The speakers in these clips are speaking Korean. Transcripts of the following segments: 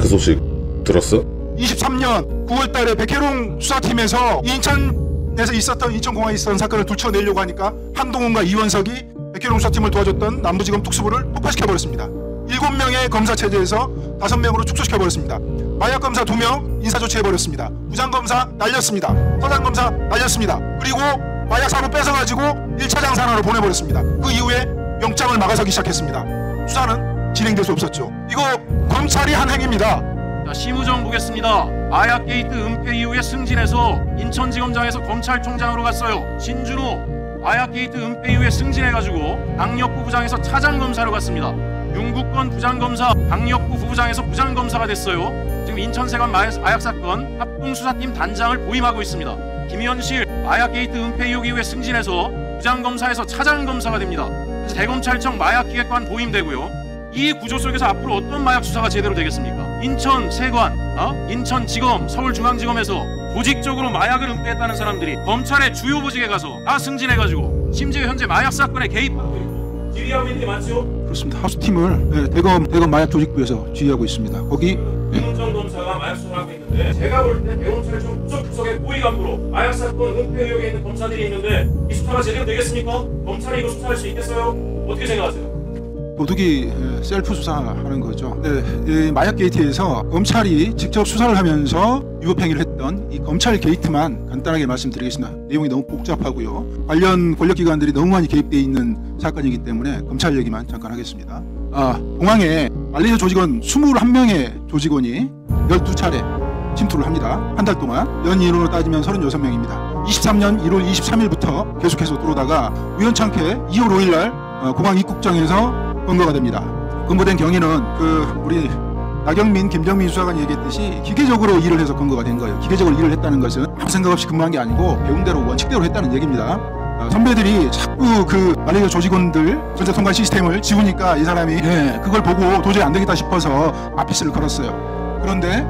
그 소식 들었어? 23년 9월달에 백혜룡 수사팀에서 인천에서 있었던 인천공항에 있었던 사건을 들춰내려고 하니까 한동훈과 이원석이 백혜룡 수사팀을 도와줬던 남부지검 특수부를 폭파시켜버렸습니다. 7명의 검사 체제에서 5명으로 축소시켜버렸습니다. 마약검사 2명 인사조치해버렸습니다. 부장검사 날렸습니다. 서장검사 날렸습니다. 그리고 마약사부 뺏어가지고 1차장 산하로 보내버렸습니다. 그 이후에 영장을 막아서기 시작했습니다. 수사는 진행될 수 없었죠. 이거 검찰이 한 행위입니다. 자, 심우정 보겠습니다. 마약 게이트 은폐 이후에 승진해서 인천지검장에서 검찰총장으로 갔어요. 신준호 마약 게이트 은폐 이후에 승진해가지고 강력부 부장에서 차장검사로 갔습니다. 윤국권 부장검사 강력부 부부장에서 부장검사가 됐어요. 지금 인천세관 마약 사건 합동수사팀 단장을 보임하고 있습니다. 김현실 마약 게이트 은폐 의혹 이후에 승진해서 부장검사에서 차장검사가 됩니다. 대검찰청 마약기획관 보임되고요. 이 구조 속에서 앞으로 어떤 마약 수사가 제대로 되겠습니까? 인천세관, 인천지검, 서울중앙지검에서 조직적으로 마약을 은폐했다는 사람들이 검찰의 주요 보직에 가서 다 승진해가지고 심지어 현재 마약 사건에 개입하고 있고 지휘하고 있는 게 맞죠? 그렇습니다. 하수팀을 대검 마약조직부에서 지휘하고 있습니다. 거기 김은정 검사가 마약 수사를 하고 있는데 제가 볼 때 대검찰청 부속부석의 고위간부로 마약 사건 은폐 의혹에 있는 검사들이 있는데 이 수사가 제대로 되겠습니까? 검찰이 이거 수사할 수 있겠어요? 어떻게 생각하세요? 도둑이 셀프 수사하는 거죠. 이 마약 게이트에서 검찰이 직접 수사를 하면서 위법행위를 했던 이 검찰 게이트만 간단하게 말씀드리겠습니다. 내용이 너무 복잡하고요. 관련 권력기관들이 너무 많이 개입되어 있는 사건이기 때문에 검찰 얘기만 잠깐 하겠습니다. 공항에 말레이시아 조직원 21명의 조직원이 12차례 침투를 합니다. 한 달 동안 연 인원으로 따지면 36명입니다. 23년 1월 23일부터 계속해서 들어오다가 우연찮게 2월 5일날 공항 입국장에서 검거가 됩니다. 검거된 경위는 우리 나경민, 김정민 수사관이 얘기했듯이 기계적으로 일을 해서 검거가 된 거예요. 기계적으로 일을 했다는 것은 아무 생각 없이 근무한 게 아니고 배운 대로 원칙대로 했다는 얘기입니다. 선배들이 자꾸 말레이시아 조직원들 전자 통관 시스템을 지우니까 이 사람이 그걸 보고 도저히 안 되겠다 싶어서 아피스를 걸었어요. 그런데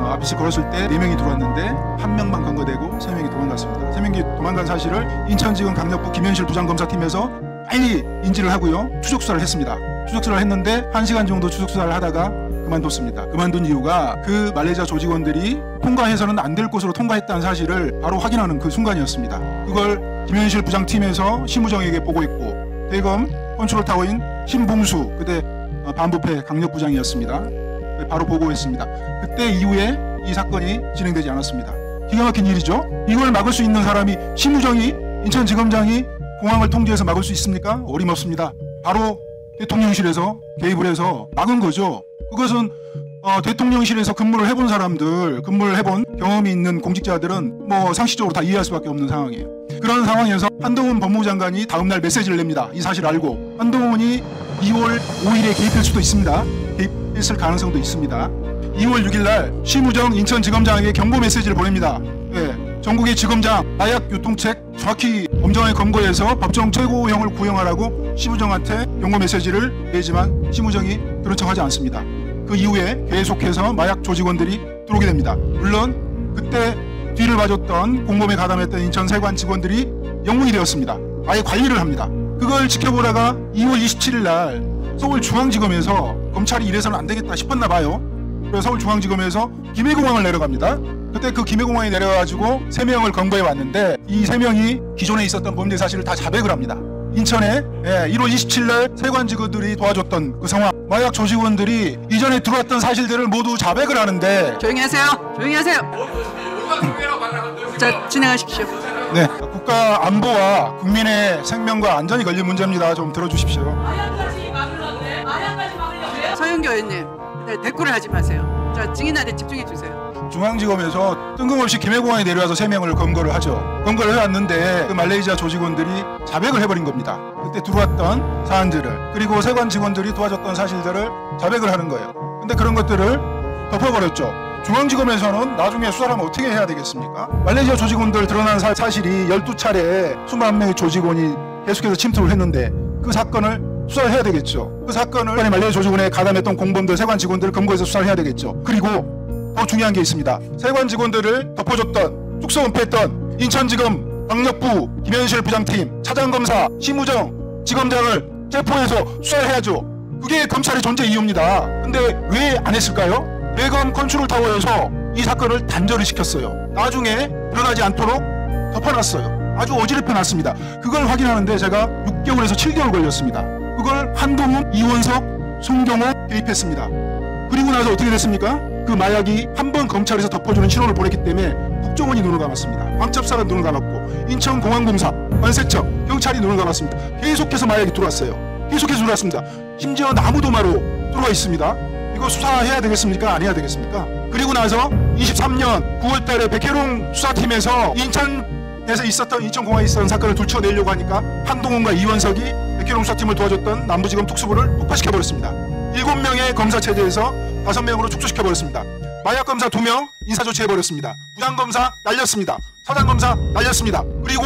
아피스 걸었을 때 4명이 들어왔는데 1명만 검거되고 3명이 도망갔습니다. 3명이 도망간 사실을 인천지검 강력부 김현실 부장검사팀에서 빨리 인지를 하고요. 추적 수사를 했습니다. 추적 수사를 했는데 1시간 정도 추적 수사를 하다가 그만뒀습니다. 그만둔 이유가 그 말레이시아 조직원들이 통과해서는 안 될 곳으로 통과했다는 사실을 바로 확인하는 그 순간이었습니다. 그걸 김현실 부장팀에서 심우정에게 보고했고 대검 컨트롤타워인 신봉수 그때 반부패 강력부장이었습니다. 바로 보고했습니다. 그때 이후에 이 사건이 진행되지 않았습니다. 기가 막힌 일이죠. 이걸 막을 수 있는 사람이 심우정이 인천지검장이 공항을 통제해서 막을 수 있습니까? 어림없습니다. 바로 대통령실에서 개입을 해서 막은 거죠. 그것은 대통령실에서 근무를 해본 사람들, 근무를 해본 경험이 있는 공직자들은 상식적으로 다 이해할 수밖에 없는 상황이에요. 그런 상황에서 한동훈 법무부 장관이 다음날 메시지를 냅니다. 이 사실을 알고 한동훈이 2월 5일에 개입할 수도 있습니다. 개입했을 가능성도 있습니다. 2월 6일날 심우정 인천지검장에게 경고 메시지를 보냅니다. 전국의 지검장 마약 유통책 정확히 엄정하게 검거해서 법정 최고형을 구형하라고 심우정한테 경고 메시지를 내지만 심우정이 들은 척하지 않습니다. 그 이후에 계속해서 마약 조직원들이 들어오게 됩니다. 물론 그때 뒤를 봐줬던 공범에 가담했던 인천세관 직원들이 영웅이 되었습니다. 아예 관리를 합니다. 그걸 지켜보다가 2월 27일 날 서울중앙지검에서 검찰이 이래서는 안 되겠다 싶었나 봐요. 그래서 서울중앙지검에서 김해공항을 내려갑니다. 그때 그 김해공항에 내려가지고 3명을 검거해 왔는데 이 3명이 기존에 있었던 범죄 사실을 다 자백을 합니다. 인천에 1월 27일 세관 직원들이 도와줬던 그 상황, 마약 조직원들이 이전에 들어왔던 사실들을 모두 자백을 하는데 조용히 하세요. 조용히 하세요. 자, 진행하십시오. 네, 국가 안보와 국민의 생명과 안전이 걸린 문제입니다. 좀 들어주십시오. 마약까지 막으려고 마약까지 막으려고 서영교 의원님, 대꾸를 하지 마세요. 자, 증인한테 집중해 주세요. 중앙지검에서 뜬금없이 김해공항에 내려와서 3명을 검거를 하죠. 검거를 해왔는데 그 말레이시아 조직원들이 자백을 해버린 겁니다. 그때 들어왔던 사안들을, 그리고 세관 직원들이 도와줬던 사실들을 자백을 하는 거예요. 근데 그런 것들을 덮어버렸죠. 중앙지검에서는 나중에 수사를 하면 어떻게 해야 되겠습니까? 말레이시아 조직원들 드러난 사실이 12차례 21명의 조직원이 계속해서 침투를 했는데 그 사건을 수사를 해야 되겠죠. 그 사건을 말레이시아 조직원에 가담했던 공범들, 세관 직원들을 검거해서 수사를 해야 되겠죠. 그리고 더 중요한 게 있습니다. 세관 직원들을 덮어줬던, 축소 은폐했던 인천지검 강력부 김현실 부장팀, 차장검사 심우정 지검장을 체포해서 수사를 해야죠. 그게 검찰의 존재 이유입니다. 근데 왜 안 했을까요? 대검 컨트롤 타워에서 이 사건을 단절을 시켰어요. 나중에 드러나지 않도록 덮어놨어요. 아주 어지럽혀 놨습니다. 그걸 확인하는데 제가 6개월에서 7개월 걸렸습니다. 그걸 한동훈, 이원석, 송경호 개입했습니다. 그리고 나서 어떻게 됐습니까? 그 마약이 한 번 검찰에서 덮어주는 신호를 보냈기 때문에 국정원이 눈을 감았습니다. 광첩사가 눈을 감았고 인천공항공사, 관세청, 경찰이 눈을 감았습니다. 계속해서 마약이 들어왔어요. 계속해서 들어왔습니다. 심지어 나무도마로 들어와 있습니다. 이거 수사해야 되겠습니까? 안 해야 되겠습니까? 그리고 나서 23년 9월달에 백혜룡 수사팀에서 인천에서 있었던 인천공항에 있었던 사건을 들춰내려고 하니까 한동훈과 이원석이 백혜룡 수사팀을 도와줬던 남부지검 특수부를 폭파시켜버렸습니다. 7명의 검사 체제에서 5명으로 축소시켜버렸습니다. 마약검사 2명 인사조치해버렸습니다. 부장검사 날렸습니다. 서장검사 날렸습니다. 그리고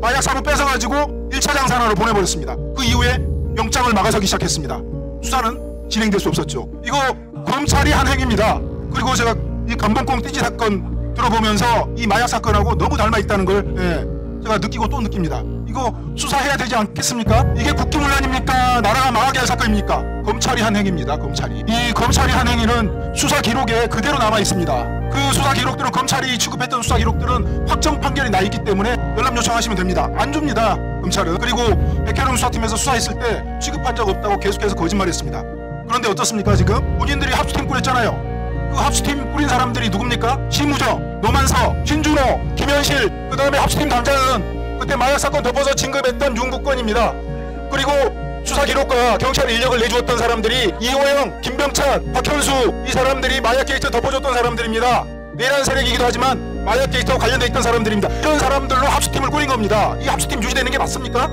마약사로 뺏어가지고 1차장 산하로 보내버렸습니다. 그 이후에 영장을 막아서기 시작했습니다. 수사는 진행될 수 없었죠. 이거 검찰이 한 행위입니다. 그리고 제가 이 감봉콩 띠지 사건 들어보면서 이 마약 사건하고 너무 닮아 있다는 걸 제가 느끼고 또 느낍니다. 이거 수사해야 되지 않겠습니까? 이게 국기문란입니까? 나라가 망하게 할 사건입니까? 검찰이 한 행위입니다. 검찰이. 이 검찰이 한 행위는 수사 기록에 그대로 남아 있습니다. 그 수사 기록들은 검찰이 취급했던 수사 기록들은 확정 판결이 나 있기 때문에 연락 요청하시면 됩니다. 안 줍니다. 검찰은. 그리고 백혜룡 수사팀에서 수사했을 때 취급한 적 없다고 계속해서 거짓말했습니다. 그런데 어떻습니까? 지금 본인들이 합수팀 꾸렸잖아요. 그 합수팀 꾸린 사람들이 누굽니까? 심우정, 노만서, 신준호, 김현실, 그 다음에 합수팀 단장은 그때 마약 사건 덮어서 진급했던 윤국권입니다. 그리고 수사 기록과 경찰 인력을 내주었던 사람들이 이호영, 김병찬, 박현수, 이 사람들이 마약 게이트 덮어줬던 사람들입니다. 내란 세력이기도 하지만 마약 게이트와 관련돼 있던 사람들입니다. 이런 사람들로 합수팀을 꾸린 겁니다. 이 합수팀 유지되는 게 맞습니까?